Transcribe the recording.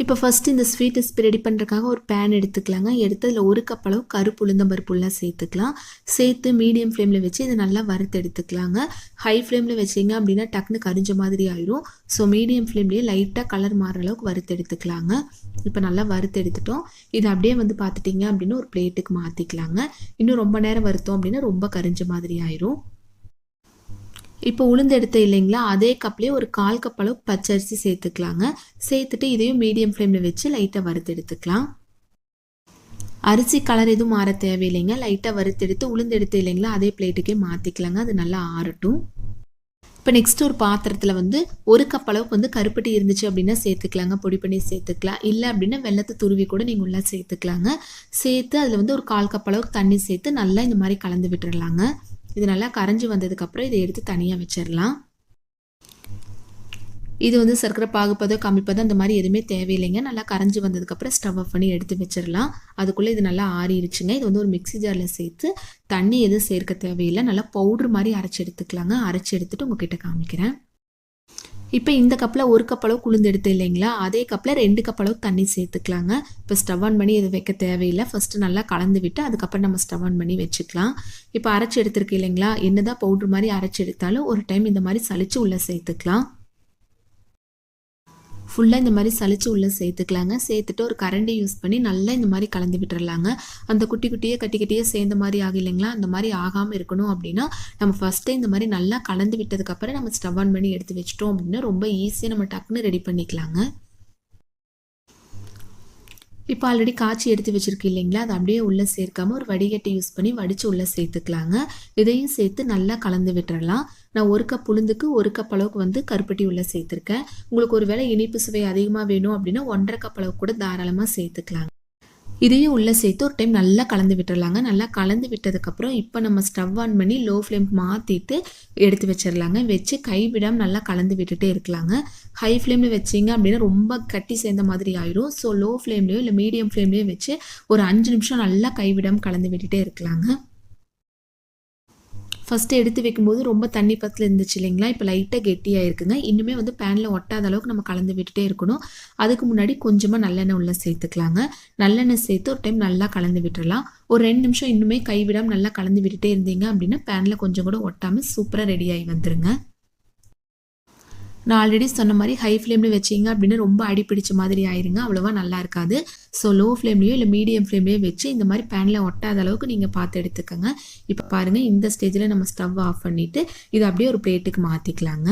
இப்போ ஃபஸ்ட்டு இந்த sweet recipe ready பண்ணுறதுக்காக ஒரு பேன் எடுத்துக்கலாங்க. எடுத்து அதில் 1 கப் அளவு கருப்பு உளுந்தம் பருப்புலாம் சேர்த்துக்கலாம். சேர்த்து மீடியம் ஃப்ளேமில் வச்சு இதை நல்லா வறுத்து எடுத்துக்கலாங்க. ஹை ஃப்ளேமில் வச்சிங்க அப்படின்னா டக்குன்னு கரிஞ்ச மாதிரி ஆயிரும். ஸோ மீடியம் ஃப்ளேம்லேயே லைட்டாக கலர் மாறுற அளவுக்கு வறுத்து எடுத்துக்கலாங்க. இப்போ நல்லா வறுத்து எடுத்துட்டோம். இதை அப்படியே வந்து பார்த்துட்டிங்க அப்படின்னா ஒரு பிளேட்டுக்கு மாற்றிக்கலாங்க. இன்னும் ரொம்ப நேரம் வறுத்தோம் அப்படின்னா ரொம்ப கரிஞ்ச மாதிரி ஆயிரும். இப்போ உளுந்து எடுத்த இல்லைங்களா, அதே கப்லேயே ஒரு 1/4 கப் அளவு பச்சரிசி சேர்த்துக்கலாங்க. சேர்த்துட்டு இதையும் மீடியம் ஃப்ளேமில் வச்சு லைட்டாக வறுத்து எடுத்துக்கலாம். அரிசி கலர் எதுவும் மாற தேவையில்லைங்க. லைட்டாக வறுத்து எடுத்து உளுந்து எடுத்து இல்லைங்களா, அதே பிளேட்டுக்கே மாற்றிக்கலாங்க. அது நல்லா ஆறட்டும். இப்போ நெக்ஸ்ட் ஒரு பாத்திரத்தில் வந்து 1 கப் அளவுக்கு வந்து கருப்பட்டி இருந்துச்சு அப்படின்னா சேர்த்துக்கலாங்க. பொடி பண்ணி சேர்த்துக்கலாம். இல்லை அப்படின்னா வெல்லத்தை துருவி கூட நீங்கள் உள்ளே சேர்த்துக்கலாங்க. சேர்த்து அதில் வந்து ஒரு 1/4 கப் அளவுக்கு தண்ணி சேர்த்து நல்லா இந்த மாதிரி கலந்து விட்டுடலாங்க. இது நல்லா கரைஞ்சி வந்ததுக்கப்புறம் இதை எடுத்து தனியாக வச்சிடலாம். இது வந்து சர்க்கரை பாகுப்பதோ கம்மிப்பதோ அந்த மாதிரி எதுவுமே தேவையில்லைங்க. நல்லா கரைஞ்சி வந்ததுக்கப்புறம் ஸ்டவ் ஆஃப் பண்ணி எடுத்து வச்சிடலாம். அதுக்குள்ளே இது நல்லா ஆறிடுச்சுங்க. இது வந்து ஒரு மிக்ஸி ஜாரில் சேர்த்து தண்ணி எதுவும் சேர்க்க தேவையில்லை. நல்லா பவுட்ரு மாதிரி அரைச்சி எடுத்துக்கலாங்க. அரைச்சி எடுத்துகிட்டு உங்ககிட்ட காமிக்கிறேன். இப்போ இந்த கப்பில் 1 கப் அளவு உளுந்து எடுத்து இல்லைங்களா, அதே கப்பில் 2 கப் அளவு தண்ணி சேர்த்துக்கலாங்க. இப்போ ஸ்டவ் ஆன் பண்ணி இது வைக்க தேவையில்லை. ஃபஸ்ட்டு நல்லா கலந்து விட்டு அதுக்கப்புறம் நம்ம ஸ்டவ் ஆன் பண்ணி வச்சுக்கலாம். இப்போ அரைச்சி எடுத்துருக்கு இல்லைங்களா, என்னதான் பவுட்ரு மாதிரி அரைச்சி எடுத்தாலும் ஒரு டைம் இந்த மாதிரி சலிச்சு உள்ளே சேர்த்துக்கலாம். ஃபுல்லாக இந்த மாதிரி சலிச்சு உள்ளே சேர்த்துக்கலாங்க. சேர்த்துட்டு ஒரு கரண்டி யூஸ் பண்ணி நல்லா இந்த மாதிரி கலந்து விட்டுறலாங்க. அந்த குட்டி குட்டியே கட்டி கட்டியே சேர்ந்த மாதிரி ஆகும் இல்லைங்களா, அந்த மாதிரி ஆகாமல் இருக்கணும் அப்படின்னா நம்ம ஃபஸ்ட்டே இந்த மாதிரி நல்லா கலந்து விட்டதுக்கப்புறம் நம்ம ஸ்டவ் ஆன் பண்ணி எடுத்து வச்சிட்டோம் அப்படின்னா ரொம்ப ஈஸியாக நம்ம டக்குன்னு ரெடி பண்ணிக்கலாங்க. இப்போ ஆல்ரெடி காய்ச்சி எடுத்து வச்சுருக்கு இல்லைங்களா, அதை அப்படியே உள்ளே சேர்க்காமல் ஒரு வடிகட்டி யூஸ் பண்ணி வடித்து உள்ளே சேர்த்துக்கலாங்க. இதையும் சேர்த்து நல்லா கலந்து விட்டுறலாம். நான் 1 கப் உளுந்துக்கு 1 கப் அளவுக்கு வந்து கருப்பட்டி உள்ளே சேர்த்துருக்கேன். உங்களுக்கு ஒரு வேளை இனிப்பு சுவை அதிகமாக வேணும் அப்படின்னா 1.5 கப் அளவுக்கு கூட தாராளமாக சேர்த்துக்கலாங்க. இதையும் உள்ளே சேர்த்து ஒரு டைம் நல்லா கலந்து விட்டுறலாங்க. நல்லா கலந்து விட்டதுக்கப்புறம் இப்போ நம்ம ஸ்டவ் ஆன் பண்ணி லோ ஃப்ளேம் மாற்றிட்டு எடுத்து வச்சிடலாங்க. வச்சு கைவிடாமல் நல்லா கலந்து விட்டுட்டே இருக்கலாங்க. ஹை ஃப்ளேமில் வச்சிங்க அப்படின்னா ரொம்ப கட்டி சேர்ந்த மாதிரி ஆயிரும். ஸோ லோ ஃப்ளேம்லேயோ இல்லை மீடியம் ஃப்ளேம்லேயோ வச்சு ஒரு 5 நிமிஷம் நல்லா கைவிடாமல் கலந்து விட்டுட்டே இருக்கலாங்க. ஃபஸ்ட்டு எடுத்து வைக்கும்போது ரொம்ப தண்ணி பத்தில் இருந்துச்சு இல்லைங்களா, இப்போ லைட்டாக கெட்டியாக இருக்குங்க. இன்னுமே வந்து பேனில் ஒட்டாத அளவுக்கு நம்ம கலந்து விட்டுட்டே இருக்கணும். அதுக்கு முன்னாடி கொஞ்சமாக நல்லெண்ணெய் உள்ளே சேர்த்துக்கலாங்க. நல்லெண்ணெய் சேர்த்து ஒரு டைம் நல்லா கலந்து விட்டுறலாம். ஒரு 2 நிமிஷம் இன்னுமே கைவிடாமல் நல்லா கலந்து விட்டுட்டே இருந்தீங்க அப்படின்னா பேனில் கொஞ்சம் கூட ஒட்டாமல் சூப்பராக ரெடி ஆகி வந்துருங்க. நான் ஆல்ரெடி சொன்ன மாதிரி ஹை ஃப்ளேமில் வச்சிங்க அப்படின்னா ரொம்ப அடிப்பிடிச்ச மாதிரி ஆயிருங்க. அவ்வளோவா நல்லா இருக்காது. ஸோ லோ ஃப்ளேம்லேயோ இல்லை மீடியம் ஃப்ளேம்லேயோ வச்சு இந்த மாதிரி பேனில் ஒட்டாத அளவுக்கு நீங்கள் பார்த்து எடுத்துக்கோங்க. இப்போ பாருங்கள், இந்த ஸ்டேஜில் நம்ம ஸ்டவ் ஆஃப் பண்ணிவிட்டு இதை அப்படியே ஒரு பிளேட்டுக்கு மாற்றிக்கலாங்க.